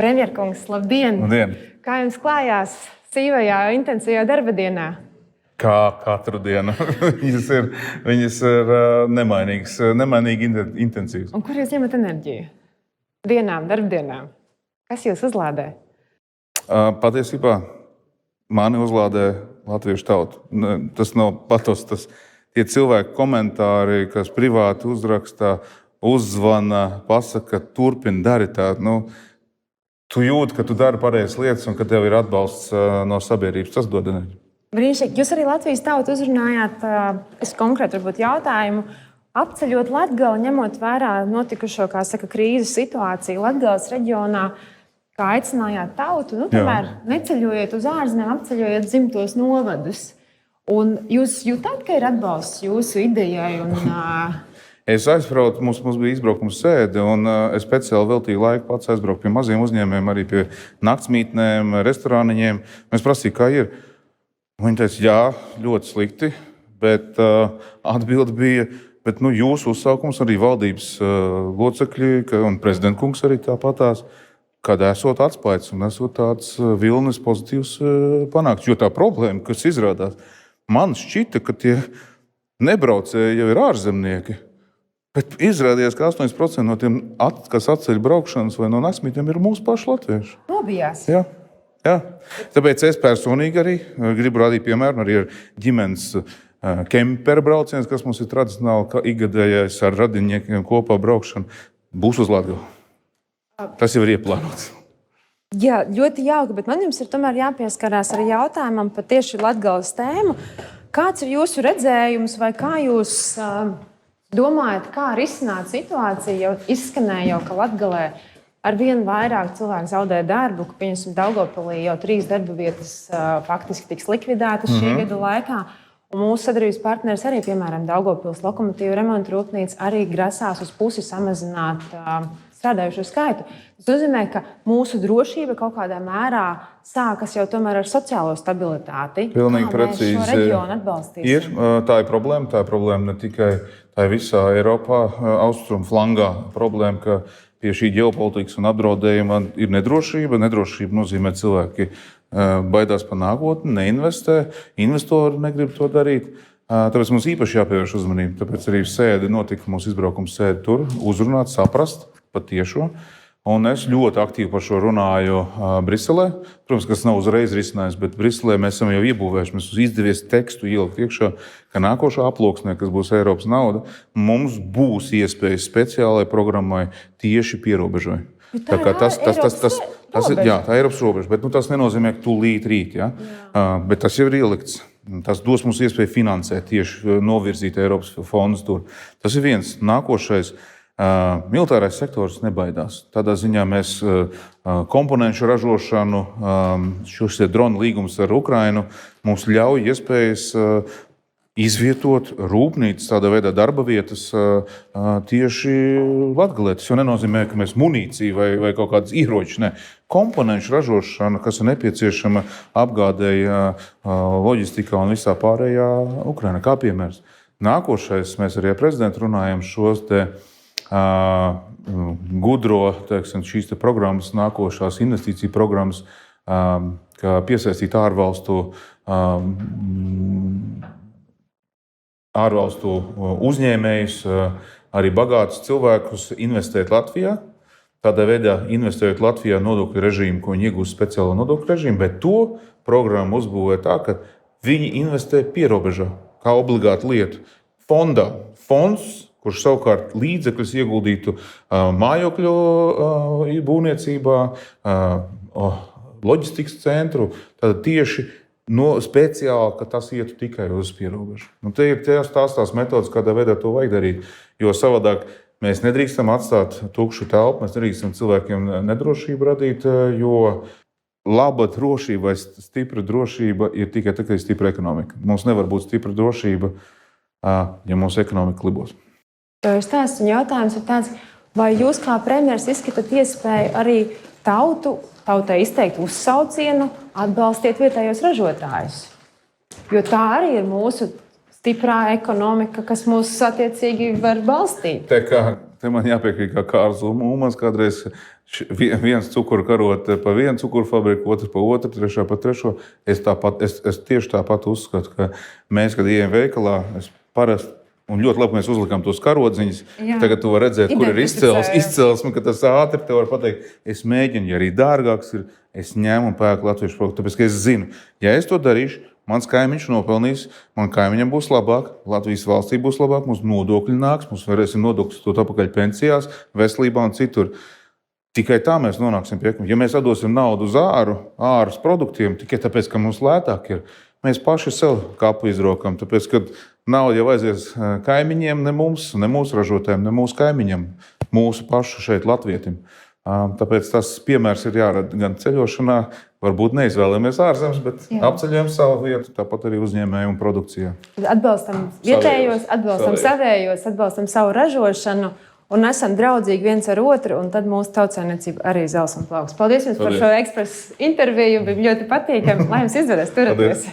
Premjerkungs, labdien! Labdien! Kā jums klājās sīvajā, intensīvajā darba dienā? Kā katru dienu. viņas ir nemainīgi intensīvas. Un kur jūs ņemat enerģiju? Darbdienām. Kas jūs uzlādē? Patiesībā mani uzlādē latviešu tautu. Tas nav patos. Tie cilvēki komentāri, kas privāti uzraksta, uzzvana, pasaka, turpina darīt tā. Tu jūti, ka tu dari pareizas lietas un ka tev ir atbalsts no sabiedrības. Tas dod enerģiju. Brīnišķīgi. Jūs arī Latvijas tautu uzrunājāt. Es konkrēti varbūt jautājumu. Apceļot Latgali, ņemot vērā notikušo, kā saka, krīzes situāciju Latgales reģionā, kā aicinājāt tautu, tomēr neceļojiet uz ārzemēm, apceļojiet dzimtos novadus. Un jūs jūtat, ka ir atbalsts jūsu idejai? Es aizbraucu, mums bija izbraukuma sēde, un es speciāli veltīju laiku pats aizbraukt pie maziem uzņēmējiem, arī pie naktsmītnēm, restorāniņiem. Es prasīju, kā ir. Viņi teica, jā, ļoti slikti, bet atbilde bija, bet jūsu uzsaukums arī valdības locekļi un prezidentkungs arī tāpatās, kad esot atspaids un esot tāds vilnis pozitīvs panākts. Jo tā problēma, kas izrādās, man šķita, ka tie nebraucēji jau ir ārzemnieki. Bet izrādījās, ka 8% no tiem, kas atceļ braukšanas vai no naktsmītnēm, ir mūsu paši latvieši. Nobijās. Jā. Tāpēc es personīgi arī gribu rādīt piemēru arī ar ģimenes kempera brauciens, kas mums ir tradicionāli ikgadējais ar radiniekiem kopā braukšana, būs uz Latgali. Tas jau ir ieplānots. Jā, ļoti jauki, bet man jums ir tomēr jāpieskarās arī jautājumam par tieši Latgales tēmu. Kāds ir jūsu redzējums vai kā jūs domājat, kā risināt situāciju? Jau izskanēja, ka Latgalē arvien vairāk cilvēku zaudē darbu, ka, pieņemsim, Daugavpilī jau 3 darba vietas faktiski tiks likvidētas šī gada laikā. Un mūsu sadarbības partneris arī, piemēram, Daugavpils lokomotīvu remontu rūpnīca arī grasās uz pusi samazināt strādājušo skaitu. Tas nozīmē, ka mūsu drošība kaut kādā mērā sākas jau tomēr ar sociālo stabilitāti. Pilnīgi precīzi. Mēs šo reģionu atbalstīsim. Tā ir problēma. Tā ir problēma ne tikai visā Eiropā, austrumu flangā. Problēma, ka pie šī ģeopolitikas un apdraudējuma ir nedrošība. Nedrošība nozīmē, cilvēki baidās par nākotni, neinvestē, investori negrib to darīt. Tāpēc mums īpaši jāpievērš uzmanība. Tāpēc arī sēde notika, mūsu izbraukuma sēde tur, uzrunāt, saprast patiešo. Un es ļoti aktīvi par šo runāju Briselē. Protams, kas nav uzreiz risinājums, bet Briselē mēs esam jau iebūvējuši. Mums izdevies tekstu ielikt iekšā, ka nākošā aploksnē, kas būs Eiropas nauda, mums būs iespēja speciālai programmai tieši pierobežoji. Tā ir Eiropas robeža, bet tas nenozīmē, ka tūlīt rīt. Ja? Bet tas jau ir ielikts. Tas dos mums iespēju finansēt, tieši novirzīt Eiropas fondus tur. Tas ir viens. Nākošais. Militārais sektors nebaidās. Tādā ziņā mēs komponentu ražošanu, šos dronu līgumus ar Ukrainu mums ļauj iespējas izvietot rūpnīcas, tādā veidā darba vietas tieši Latgalē. Tas jau nenozīmē, ka mēs munīciju vai kaut kādas ieroči. Ne. Komponentu ražošana, kas ir nepieciešama apgādēji, loģistikā un visā pārējā Ukrainā, kā piemērs. Nākošais, mēs arī ar prezidentu runājam šos gudro, šīs programmas, nākošās investīciju programmas, kā piesaistīt ārvalstu uzņēmējus, arī bagātus cilvēkus investēt Latvijā. Tādā veidā investējot Latvijā nodokļu režīmu, ko viņi iegūst speciālo nodokļu režīmu, bet to programmu uzbūvē tā, ka viņi investē pierobežā, kā obligātu lietu. Fonds, kurš savukārt līdzekļus ieguldītu mājokļu būvniecībā, loģistikas centru, tad tieši speciāli, ka tas ietu tikai uz pierobežu. Te ir tās metodas, kādā veidā to vajag darīt, jo savādāk mēs nedrīkstam atstāt tukšu telpu, mēs nedrīkstam cilvēkiem nedrošību radīt, jo laba drošība vai stipra drošība ir tikai tad, kad ir stipra ekonomika. Mums nevar būt stipra drošība, ja mūsu ekonomika klibos. Jautājums ir tāds, vai jūs kā premjeras izskatāt iespēju arī tautai izteikt uzsaucienu, atbalstiet vietējos ražotājus? Jo tā arī ir mūsu stiprā ekonomika, kas mūs attiecīgi var balstīt. te man jāpiekrīt, kā Kārls Ulmans kādreiz viens cukuru karot pa vienu cukuru fabriku, otrs pa otru, trešā pa trešo. Es tieši tāpat uzskatu, ka mēs, kad ejam veikalā, parasti un ļoti labi, ka mēs uzlikām tos karodziņus. Tagad tu vari redzēt, kur ir izcelsme, ka tas ātri te var pateikt. Es mēģinu, ja arī dārgāks ir, es ņemu un pērku latviešu produktu, tāpēc, ka es zinu, ja es to darīšu, mans kaimiņš nopelnīs, man kaimiņam būs labāk, Latvijas valstī būs labāk, mums nodokļi nāks, mums varēsim nodokļus tot apakaļ pensijās, veselībā un citur. Tikai tā mēs nonāksim pie. Ja mēs atdosim naudu uz ārus produktiem, tikai tāpēc, ka mums lētāk ir, mēs paši sev kapu izrokam, tāpēc, ka nauda jau aizies kaimiņiem, ne mums, ne mūsu ražotājiem, ne mūsu kaimiņam, mūsu pašu šeit latvietim. Tāpēc tas piemērs ir jārada gan ceļošanā, varbūt neizvēlamies ārzemes, bet apceļojam savu vietu, tāpat arī uzņēmēju un produkcijā. Atbalstam vietējos, atbalstam savējos, atbalstam savu ražošanu un esam draudzīgi viens ar otru, un tad mūsu tautsaimniecība arī zels un plauks. Paldies jums par šo ekspresu interviju, bija ļoti patīkami, lai jums izdodas turēties.